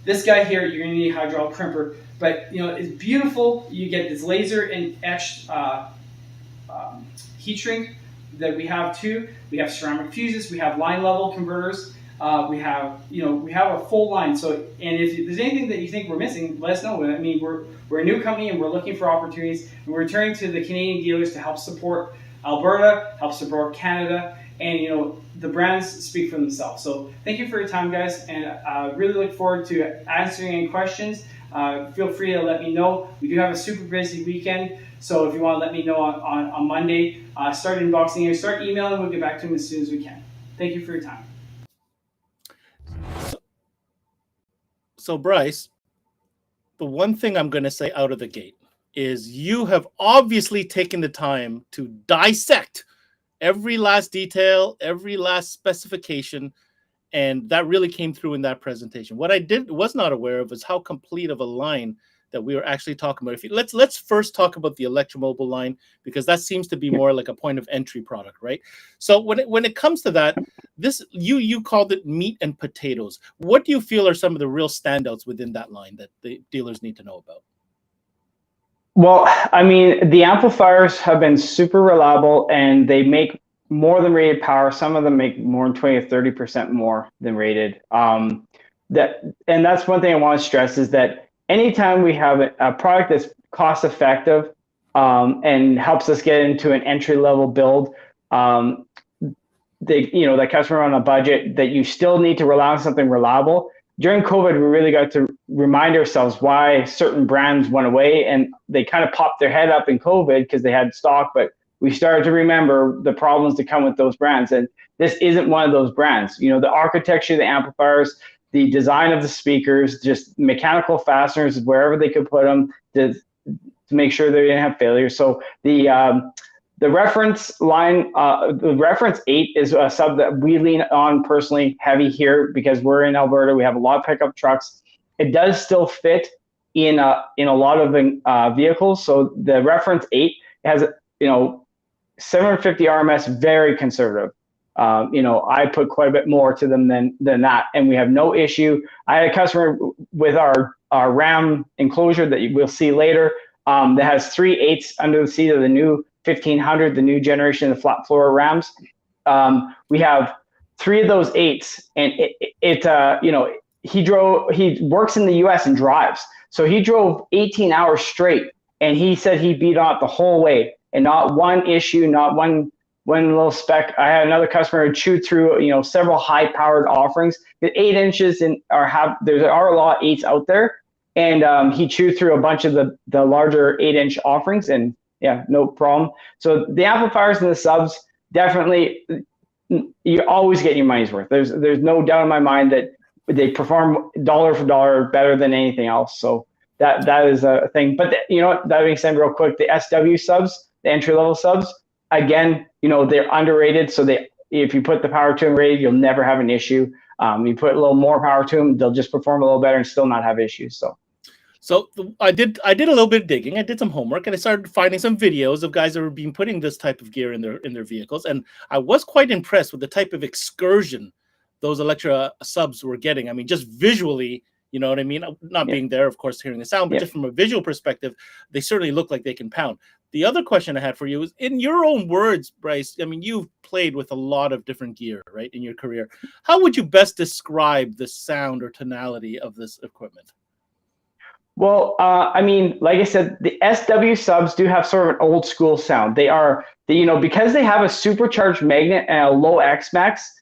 This guy here, you're gonna need a hydraulic crimper. But, you know, it's beautiful. You get this laser and etched heat shrink that we have too. We have ceramic fuses. We have line level converters. We have a full line. So, and if there's anything that you think we're missing, let us know. I mean, we're a new company and we're looking for opportunities. And we're turning to the Canadian dealers to help support Alberta, help support Canada, and you know the brands speak for themselves. So, thank you for your time, guys, and really look forward to answering any questions. Feel free to let me know. We do have a super busy weekend, so if you want to let me know on Monday, start inboxing here, start emailing. We'll get back to them as soon as we can. Thank you for your time. So Bryce, the one thing I'm going to say out of the gate is you have obviously taken the time to dissect every last detail, every last specification, and that really came through in that presentation. What I was not aware of is how complete of a line that we were actually talking about. Let's first talk about the Elektra mobile line, because that seems to be more like a point of entry product, right? So when it comes to that, this you called it meat and potatoes. What do you feel are some of the real standouts within that line that the dealers need to know about? Well, I mean, the amplifiers have been super reliable, and they make more than rated power. Some of them make more than 20 or 30% more than rated. And that's one thing I want to stress, is that anytime we have a product that's cost effective and helps us get into an entry level build, that customer on a budget, that you still need to rely on something reliable. During COVID, we really got to remind ourselves why certain brands went away, and they kind of popped their head up in COVID because they had stock, but we started to remember the problems that come with those brands. And this isn't one of those brands. You know, the architecture, the amplifiers, the design of the speakers, just mechanical fasteners wherever they could put them to make sure they didn't have failures. So the reference line, the reference 8 is a sub that we lean on personally heavy here because we're in Alberta. We have a lot of pickup trucks. It does still fit in a lot of vehicles. So the reference 8 has 750 RMS, very conservative. I put quite a bit more to them than that, and we have no issue. I had a customer with our RAM enclosure that we'll see later that has 3 8s under the seat of the new 1500, the new generation of flat floor Rams. We have 3 of those 8s, and he works in the US and drives. So he drove 18 hours straight, and he said he beat on it the whole way, and not one issue, not one little spec. I had another customer who chewed through, several high-powered offerings. The 8 inches there are a lot of 8s out there, and he chewed through a bunch of the larger 8-inch offerings, and yeah, no problem. So the amplifiers and the subs, definitely, you always get your money's worth. There's no doubt in my mind that they perform dollar for dollar better than anything else. So that is a thing. But that being said, real quick, the SW subs, the entry-level subs, again, they're underrated. So if you put the power to them rated, you'll never have an issue. You put a little more power to them, they'll just perform a little better and still not have issues. So I did a little bit of digging. I did some homework, and I started finding some videos of guys that were being putting this type of gear in their vehicles, and I was quite impressed with the type of excursion those Elektra subs were getting. I mean, just visually, you know what I mean? Not being there, of course, hearing the sound, but just from a visual perspective, they certainly look like they can pound. The other question I had for you is, in your own words, Bryce, I mean, you've played with a lot of different gear, right, in your career. How would you best describe the sound or tonality of this equipment? Well, I mean, like I said, the SW subs do have sort of an old school sound. Because they have a supercharged magnet and a low X-Max,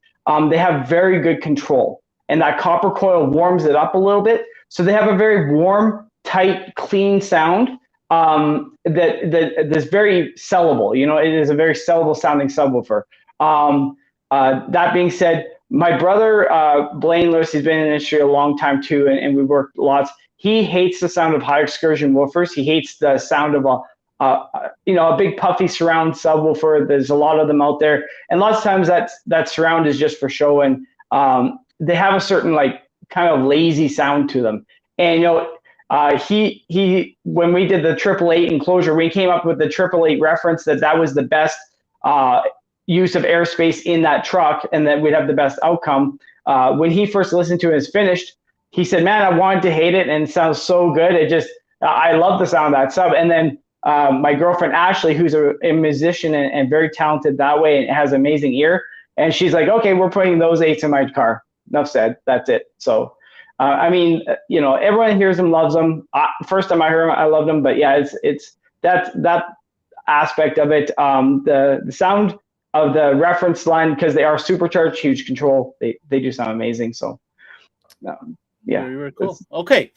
they have very good control. And that copper coil warms it up a little bit. So they have a very warm, tight, clean sound that's very sellable. It is a very sellable sounding subwoofer. That being said, my brother, Blaine Lewis, he's been in the industry a long time too, and we've worked lots. He hates the sound of high excursion woofers. He hates the sound of a big puffy surround subwoofer. There's a lot of them out there, and lots of times that surround is just for show, and they have a certain like kind of lazy sound to them. And he when we did the 888 enclosure, we came up with the 888 reference that was the best use of airspace in that truck, and that we'd have the best outcome. When he first listened to it and finished, he said, "Man, I wanted to hate it, and it sounds so good. I love the sound of that sub." And then my girlfriend Ashley, who's a musician and very talented that way and has amazing ear, and she's like, "Okay, we're putting those 8s in my car." Enough said. That's it. So, everyone hears them, loves them. First time I heard them, I loved them. But yeah, it's that aspect of it. The sound of the reference line, because they are supercharged, huge control. They do sound amazing. So, yeah. Very, very cool. Okay.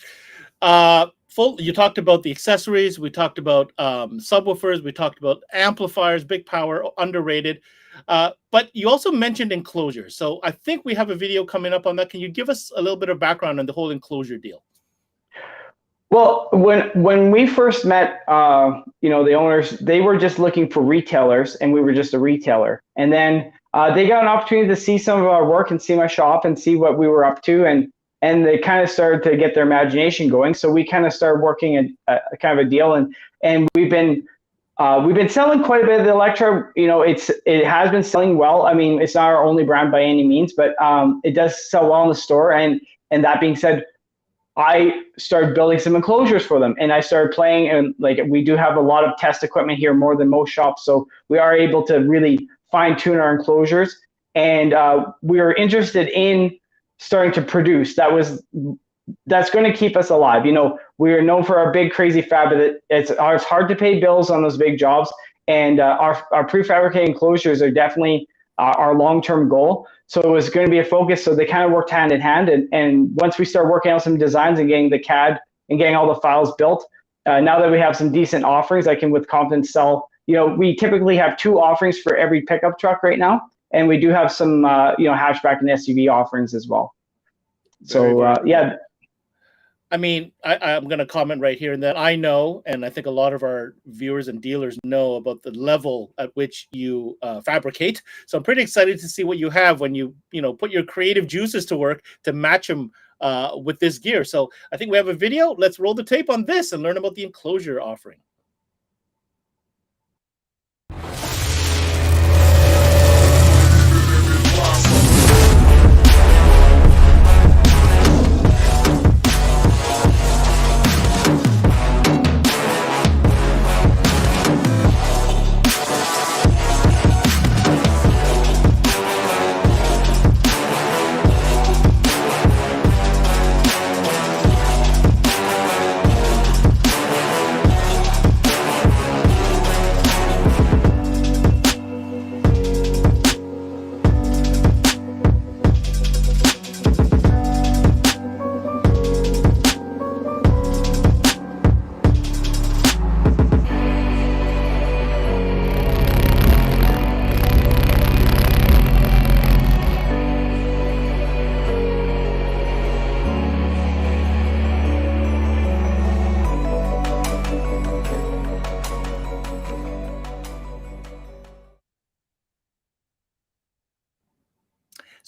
You talked about the accessories. We talked about subwoofers. We talked about amplifiers, big power, underrated. But you also mentioned enclosures. So I think we have a video coming up on that. Can you give us a little bit of background on the whole enclosure deal? Well, when we first met, the owners, they were just looking for retailers, and we were just a retailer. And then they got an opportunity to see some of our work and see my shop and see what we were up to, and they kind of started to get their imagination going. So we kind of started working a kind of a deal, and we've been selling quite a bit of the Elektra. It has been selling well. I mean, it's not our only brand by any means, but it does sell well in the store. And that being said, I started building some enclosures for them, and I started playing. And like, we do have a lot of test equipment here, more than most shops, so we are able to really fine tune our enclosures. And we were interested in starting to produce. That's going to keep us alive. We are known for our big crazy fab, but it's hard to pay bills on those big jobs, and our prefabricated enclosures are definitely our long-term goal. So it was going to be a focus. So they kind of worked hand in hand, and once we start working on some designs and getting the CAD and getting all the files built, now that we have some decent offerings, I can with confidence sell. We typically have 2 offerings for every pickup truck right now, and we do have some hatchback and SUV offerings as well. So yeah. I mean, I'm going to comment right here, and that I know, and I think a lot of our viewers and dealers know about the level at which you fabricate. So I'm pretty excited to see what you have when you put your creative juices to work to match them with this gear. So I think we have a video. Let's roll the tape on this and learn about the enclosure offering.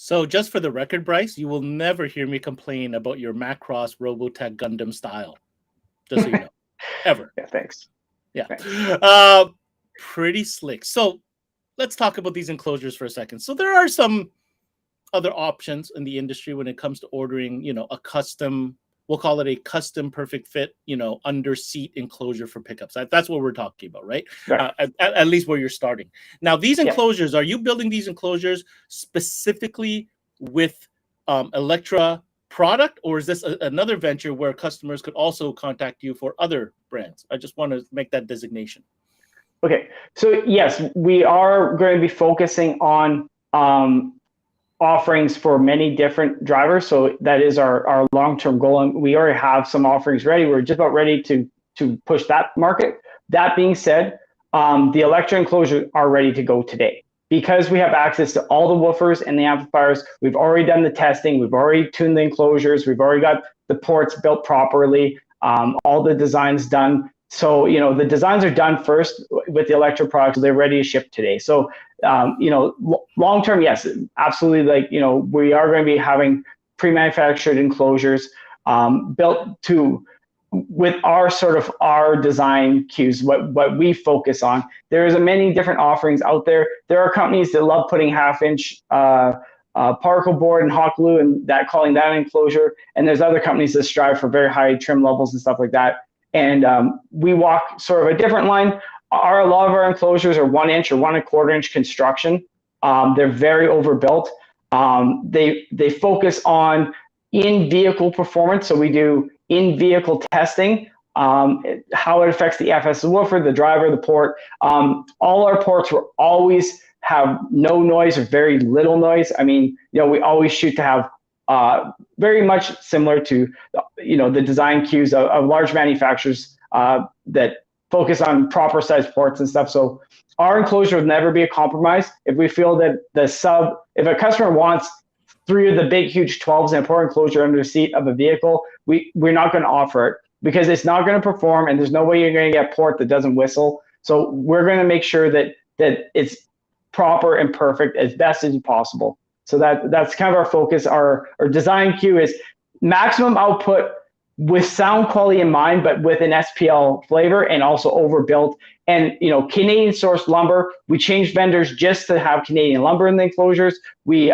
So just for the record, Bryce, you will never hear me complain about your Macross Robotech Gundam style. Just so you know. Ever. Yeah, thanks. Yeah. Thanks. Pretty slick. So let's talk about these enclosures for a second. So there are some other options in the industry when it comes to ordering, a custom, we'll call it a custom perfect fit, under seat enclosure for pickups. That's what we're talking about, right? Right. At least where you're starting. Now, these enclosures, are you building these enclosures specifically with Elektra product, or is this another venture where customers could also contact you for other brands? I just want to make that designation. Okay. So yes, we are going to be focusing on offerings for many different drivers. So that is our long-term goal. And we already have some offerings ready. We're just about ready to push that market. That being said, the Elektra enclosures are ready to go today. Because we have access to all the woofers and the amplifiers, we've already done the testing. We've already tuned the enclosures. We've already got the ports built properly. All the designs done. So, the designs are done first with the Elektra products. So they're ready to ship today. So, long term, yes, absolutely. Like, we are going to be having pre-manufactured enclosures built with our design cues, what we focus on. There's many different offerings out there. There are companies that love putting 1/2-inch particle board and hot glue and calling that an enclosure. And there's other companies that strive for very high trim levels and stuff like that. And we walk sort of a different line. A lot of our enclosures are 1-inch or 1.25-inch construction. They're very overbuilt. They focus on in-vehicle performance. So we do in-vehicle testing, how it affects the FS woofer, the driver, the port. All our ports will always have no noise or very little noise. I mean, we always shoot to have very much similar to, the design cues of large manufacturers that focus on proper size ports and stuff. So our enclosure would never be a compromise. If we feel that if a customer wants 3 of the big, huge 12s and a port enclosure under the seat of a vehicle, we're not going to offer it because it's not going to perform, and there's no way you're going to get a port that doesn't whistle. So we're going to make sure that it's proper and perfect as best as possible. So that's kind of our focus. Our design cue is maximum output with sound quality in mind, but with an SPL flavor and also overbuilt. And Canadian sourced lumber. We changed vendors just to have Canadian lumber in the enclosures. We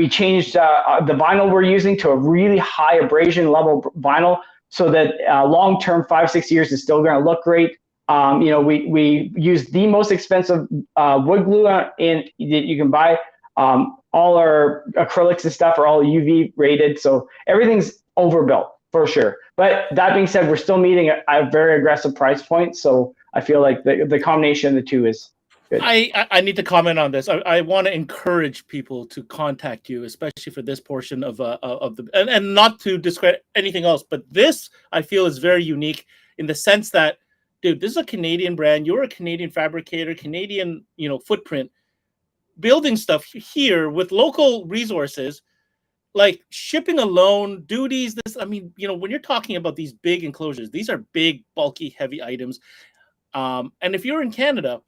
changed the vinyl we're using to a really high abrasion level vinyl, so that long term, 5-6 years, is still going to look great. We use the most expensive wood glue that you can buy. All our acrylics and stuff are all UV rated, so everything's overbuilt for sure. But that being said, we're still meeting a very aggressive price point, so I feel like the combination of the two is good. I need to comment on this. I want to encourage people to contact you, especially for this portion of the and not to discredit anything else, but this I feel is very unique in the sense that, dude, this is a Canadian brand. You're a Canadian fabricator, Canadian footprint, building stuff here with local resources, like shipping alone, duties. When you're talking about these big enclosures, these are big, bulky, heavy items. And if you're in Canada,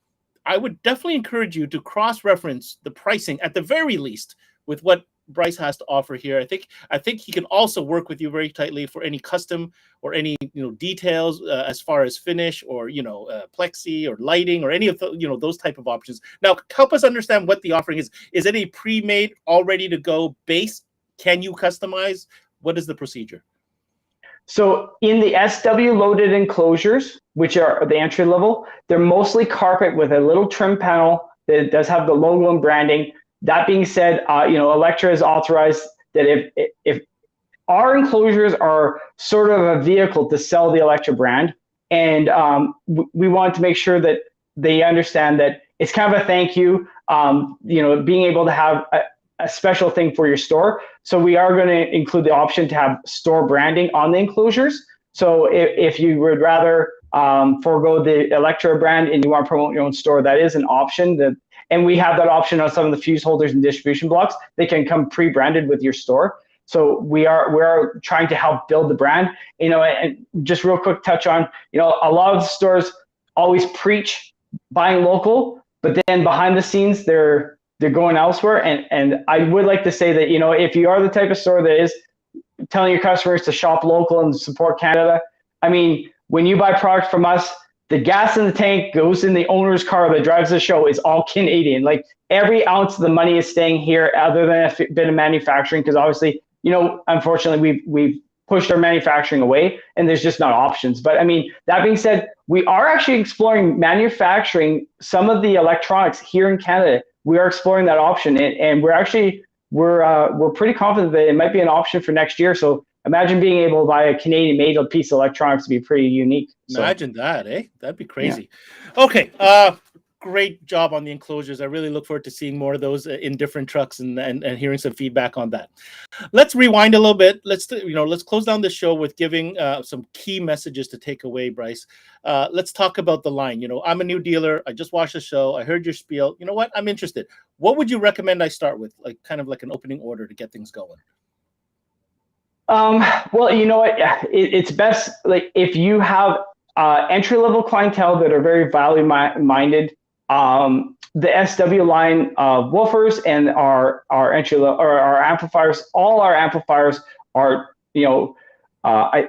I would definitely encourage you to cross-reference the pricing at the very least with what Bryce has to offer here. I think he can also work with you very tightly for any custom or any details as far as finish or plexi or lighting or any of those type of options. Now, help us understand what the offering is. Is it a pre-made, all ready to go base? Can you customize? What is the procedure? So in the SW loaded enclosures, which are the entry level, they're mostly carpet with a little trim panel that does have the logo and branding. That being said, Elektra is authorized that if our enclosures are sort of a vehicle to sell the Elektra brand, and we want to make sure that they understand that it's kind of a thank you, being able to have a special thing for your store. So we are going to include the option to have store branding on the enclosures. So if you would rather forego the Elektra brand and you want to promote your own store, that is an option. And we have that option on some of the fuse holders and distribution blocks. They can come pre-branded with your store. So we are trying to help build the brand. And just real quick touch on, a lot of the stores always preach buying local, but then behind the scenes they're going elsewhere. And I would like to say that, if you are the type of store that is telling your customers to shop local and support Canada, I mean, when you buy products from us, the gas in the tank goes in the owner's car that drives the show is all Canadian. Like every ounce of the money is staying here, other than a bit of manufacturing, because obviously, unfortunately, we've pushed our manufacturing away, and there's just not options. But I mean, that being said, we are actually exploring manufacturing some of the electronics here in Canada. We are exploring that option, and we're pretty confident that it might be an option for next year. So imagine being able to buy a Canadian-made piece of electronics to be pretty unique. Imagine that, eh? That'd be crazy. Yeah. Okay. Great job on the enclosures. I really look forward to seeing more of those in different trucks and hearing some feedback on that. Let's rewind a little bit. Let's close down the show with giving some key messages to take away, Bryce. Let's talk about the line. I'm a new dealer. I just watched the show. I heard your spiel. You know what? I'm interested. What would you recommend I start with? Like kind of like an opening order to get things going. Well, you know what? It's best, like, if you have entry-level clientele that are very value-minded. The SW line of woofers and our entry level or our amplifiers, all our amplifiers are, I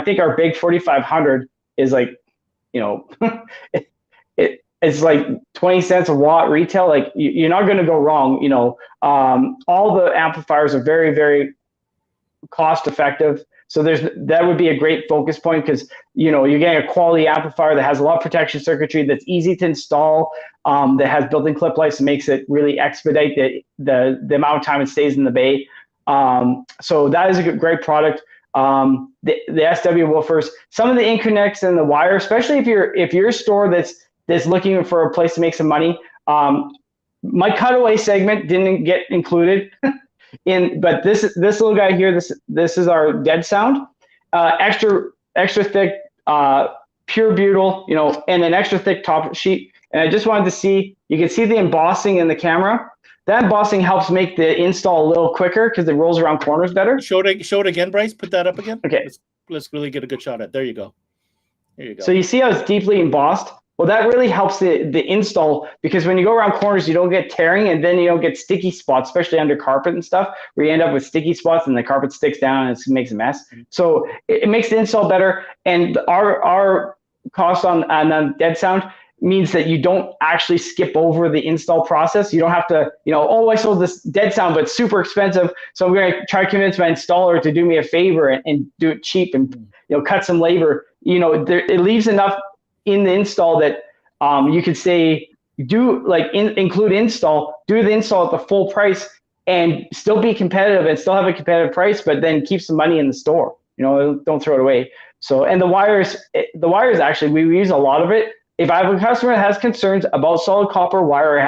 think our big 4500 is like, it's like 20 cents a watt retail. Like you're not going to go wrong. All the amplifiers are very, very cost effective. So that would be a great focus point because you're getting a quality amplifier that has a lot of protection circuitry, that's easy to install, that has built-in clip lights, and makes it really expedite the amount of time it stays in the bay. So that is a great product. The SW woofers, some of the interconnects and the wire, especially if you're a store that's looking for a place to make some money. My cutaway segment didn't get included. But this little guy here, this is our dead sound, extra thick, pure butyl, and an extra thick top sheet. And I just wanted to see, you can see the embossing in the camera. That embossing helps make the install a little quicker because it rolls around corners better. Show it again, Bryce. Put that up again. Okay. Let's really get a good shot at. There you go. So you see how it's deeply embossed? Well, that really helps the install because when you go around corners, you don't get tearing and then you don't get sticky spots, especially under carpet and stuff, where you end up with sticky spots and the carpet sticks down and it makes a mess. So it makes the install better. And our cost on dead sound means that you don't actually skip over the install process. You don't have to, I sold this dead sound, but it's super expensive. So I'm going to try to convince my installer to do me a favor and do it cheap and, cut some labor. It leaves enough in the install that you could say include install, do the install at the full price and still be competitive and still have a competitive price, but then keep some money in the store. Don't throw it away. So, and the wires actually, we use a lot of it. If I have a customer that has concerns about solid copper wire or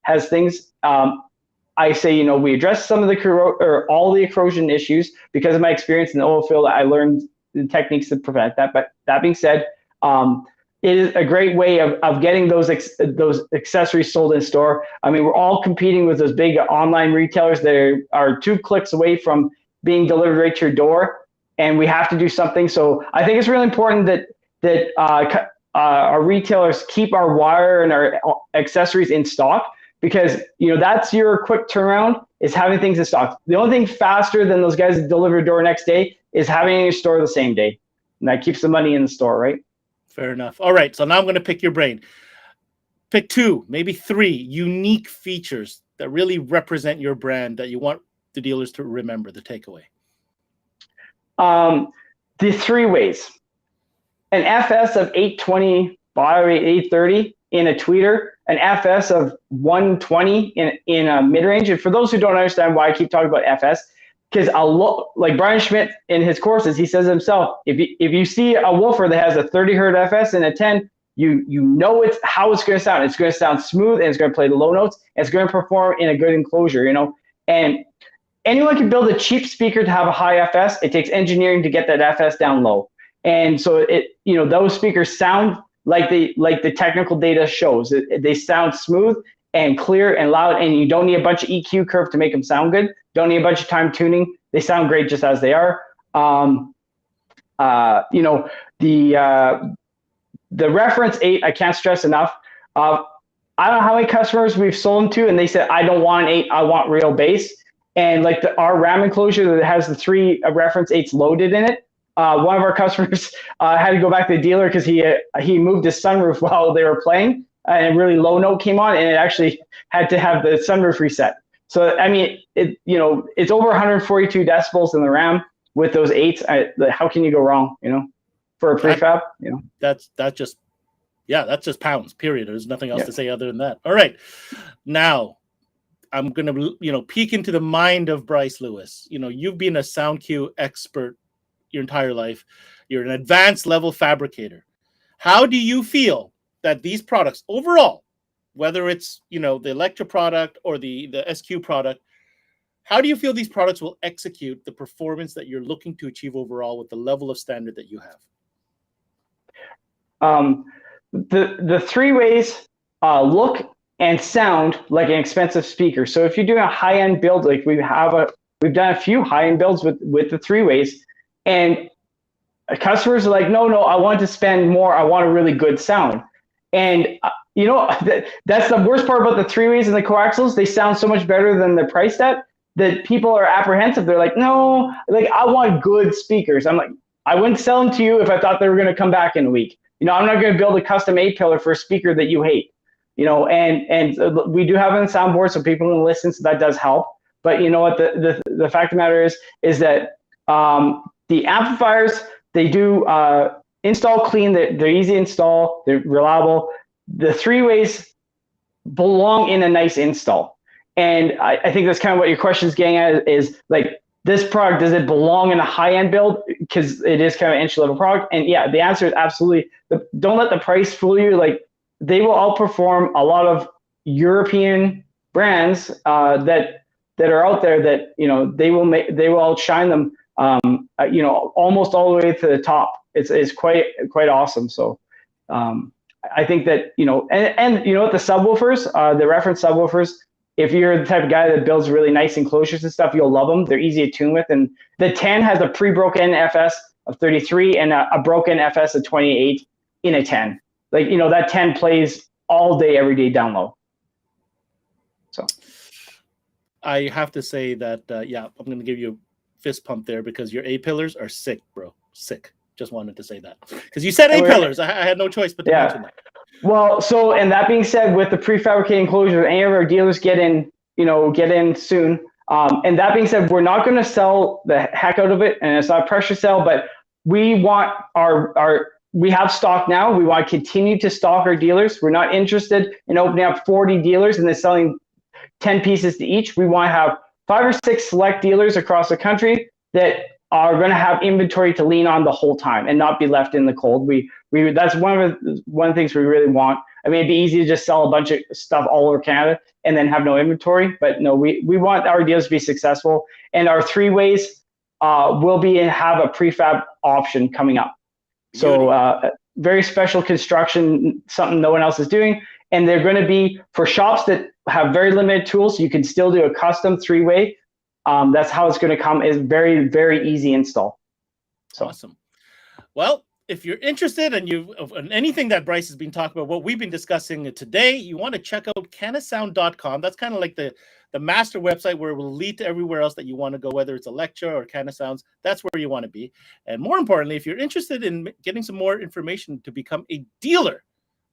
has things, I say, we address some of all the corrosion issues because of my experience in the oil field. I learned the techniques to prevent that. But that being said, it is a great way of getting those accessories sold in store. I mean, we're all competing with those big online retailers that are 2 clicks away from being delivered right to your door, and we have to do something. So I think it's really important that our retailers keep our wire and our accessories in stock because that's your quick turnaround is having things in stock. The only thing faster than those guys that deliver door next day is having it in your store the same day, and that keeps the money in the store, right? Fair enough. All right. So now I'm going to pick your brain. Pick 2, maybe 3 unique features that really represent your brand that you want the dealers to remember, the takeaway. The 3 ways. An FS of 820 by 830 in a tweeter, an FS of 120 in a mid-range. And for those who don't understand why I keep talking about FS, because like Brian Schmidt in his courses, he says himself, if you see a woofer that has a 30 hertz FS and a 10, you know how it's going to sound. It's going to sound smooth and it's going to play the low notes. And it's going to perform in a good enclosure, And anyone can build a cheap speaker to have a high FS. It takes engineering to get that FS down low. And so those speakers sound like the technical data shows. They sound smooth and clear and loud, and you don't need a bunch of EQ curve to make them sound good. Don't need a bunch of time tuning. They sound great just as they are. The reference 8, I can't stress enough. I don't know how many customers we've sold them to, and they said, I don't want an 8, I want real bass. And like our RAM enclosure that has the 3 reference 8s loaded in it, one of our customers had to go back to the dealer because he moved his sunroof while they were playing, and a really low note came on, and it actually had to have the sunroof reset. So I mean, it's over 142 decibels in the RAM with those 8s. How can you go wrong? For a prefab, That's just pounds. Period. There's nothing else to say other than that. All right, now I'm gonna peek into the mind of Bryce Lewis. You've been a sound cue expert your entire life. You're an advanced level fabricator. How do you feel that these products overall, whether it's the Elektra product or the SQ product, how do you feel these products will execute the performance that you're looking to achieve overall with the level of standard that you have? The 3 ways look and sound like an expensive speaker. So if you're doing a high-end build, like we've done a few high-end builds with the 3 ways, and customers are like, no, I want to spend more. I want a really good sound. And that's the worst part about the 3-ways and the coaxials. They sound so much better than they're priced at that people are apprehensive. They're like, no, like I want good speakers. I'm like, I wouldn't sell them to you if I thought they were going to come back in a week. I'm not going to build a custom A-pillar for a speaker that you hate. And we do have it on soundboard, so people can listen, so that does help. But you know what? The fact of the matter is that the amplifiers, they do install clean. They're easy to install. They're reliable. The 3-ways belong in a nice install. And I think that's kind of what your question is getting at is like, this product, does it belong in a high-end build? Because it is kind of an entry-level product. And yeah, the answer is absolutely. Don't let the price fool you. Like, they will outperform a lot of European brands that are out there that, they will outshine them, almost all the way to the top. It's quite awesome. So I think that, and the subwoofers, the reference subwoofers, if you're the type of guy that builds really nice enclosures and stuff, you'll love them. They're easy to tune with. And the 10 has a pre-broken FS of 33 and a broken FS of 28 in a 10. Like, that 10 plays all day, every day down low. So I have to say that, I'm going to give you a fist pump there because your A-pillars are sick, bro. Sick. Just wanted to say that. Because you said A-pillars. I had no choice but to mention that. Well, so, and that being said, with the prefabricated enclosure, any of our dealers get in soon. And that being said, we're not going to sell the heck out of it, and it's not a pressure sale, but we want we have stock now. We want to continue to stock our dealers. We're not interested in opening up 40 dealers and then selling 10 pieces to each. We want to have 5 or 6 select dealers across the country that are going to have inventory to lean on the whole time and not be left in the cold. That's one of the things we really want. I mean, it'd be easy to just sell a bunch of stuff all over Canada and then have no inventory, but no, we want our deals to be successful, and our 3-ways will have a prefab option coming up. So very special construction, something no one else is doing, and they're going to be for shops that have very limited tools. You can still do a custom 3-way. That's how it's going to come. Is very, very easy install. So awesome. Well, if you're interested and in anything that Bryce has been talking about, what we've been discussing today, you want to check out Canasound.com. That's kind of like the master website where it will lead to everywhere else that you want to go, whether it's Elektra or Canasounds. That's where you want to be. And more importantly, if you're interested in getting some more information to become a dealer,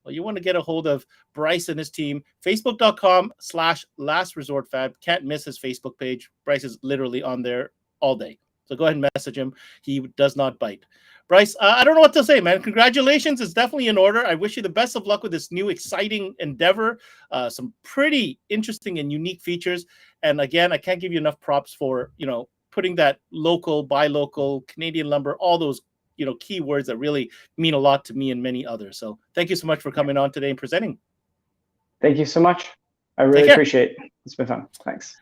well, you want to get a hold of Bryce and his team. Facebook.com/lastresortfab. Can't miss his Facebook page. Bryce is literally on there all day. So go ahead and message him. He does not bite. Bryce, I don't know what to say, man. Congratulations. It's definitely in order. I wish you the best of luck with this new exciting endeavor. Some pretty interesting and unique features. And again, I can't give you enough props for, putting that local, buy local, Canadian lumber, all those, key words that really mean a lot to me and many others. So thank you so much for coming on today and presenting. Thank you so much. I really appreciate it. It's been fun. Thanks.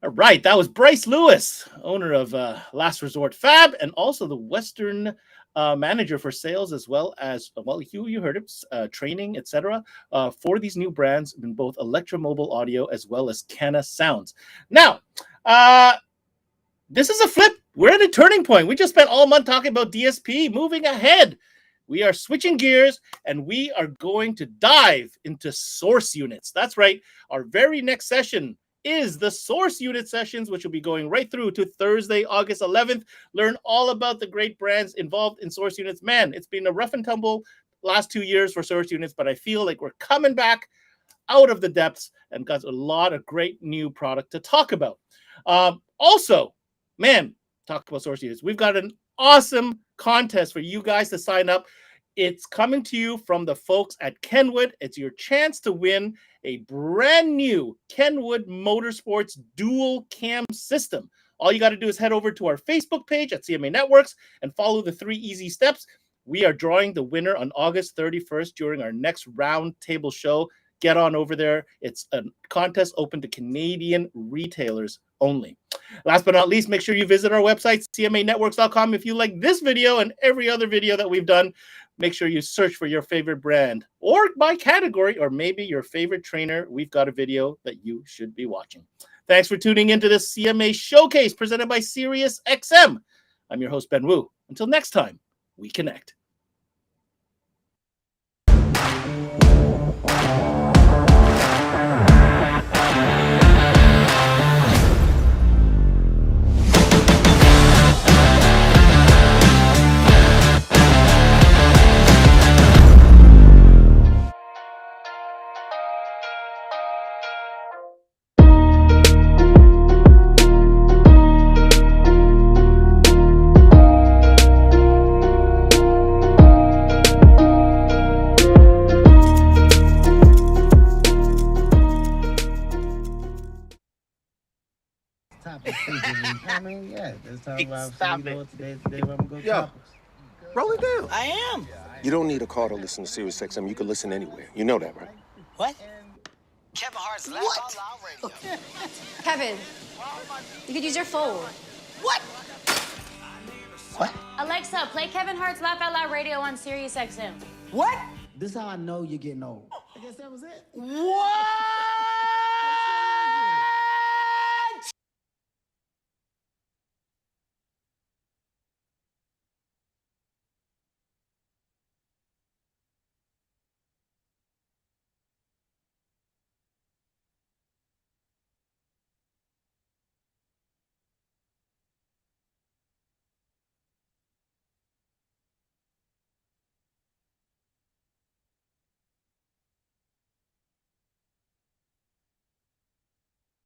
All right, that was Bryce Lewis, owner of Last Resort Fab, and also the Western manager for sales, as well as, you heard it, training, etc., for these new brands in both Elektra Mobile Audio as well as Canasounds. Now, this is a flip. We're at a turning point. We just spent all month talking about DSP. Moving ahead, we are switching gears, and we are going to dive into source units. That's right. Our very next session is the source unit sessions, which will be going right through to Thursday, August 11th. Learn all about the great brands involved in source units. Man, it's been a rough and tumble last 2 years for source units, but I feel like we're coming back out of the depths and got a lot of great new product to talk about. Also, man, talk about source units. We've got an awesome contest for you guys to sign up. It's coming to you from the folks at Kenwood. It's your chance to win a brand new Kenwood Motorsports dual cam system. All you got to do is head over to our Facebook page at CMA Networks and follow the 3 easy steps. We are drawing the winner on August 31st during our next round table show. Get on over there. It's a contest open to Canadian retailers only. Last but not least, make sure you visit our website, cmanetworks.com. If you like this video and every other video that we've done, make sure you search for your favorite brand or by category, or maybe your favorite trainer. We've got a video that you should be watching. Thanks for tuning into this CMA Showcase presented by SiriusXM. I'm your host, Ben Wu. Until next time, we connect. I mean, yeah, let's talk about Stop today. Today we're gonna go Yo, topics. roll it down. I am. You don't need a car to listen to Sirius XM. You can listen anywhere. You know that, right? What? Kevin Hart's Laugh Out Loud Radio. Kevin, you could use your phone. What? What? Alexa, play Kevin Hart's Laugh Out Loud Radio on Sirius XM. What? This is how I know you're getting old. I guess that was it. What?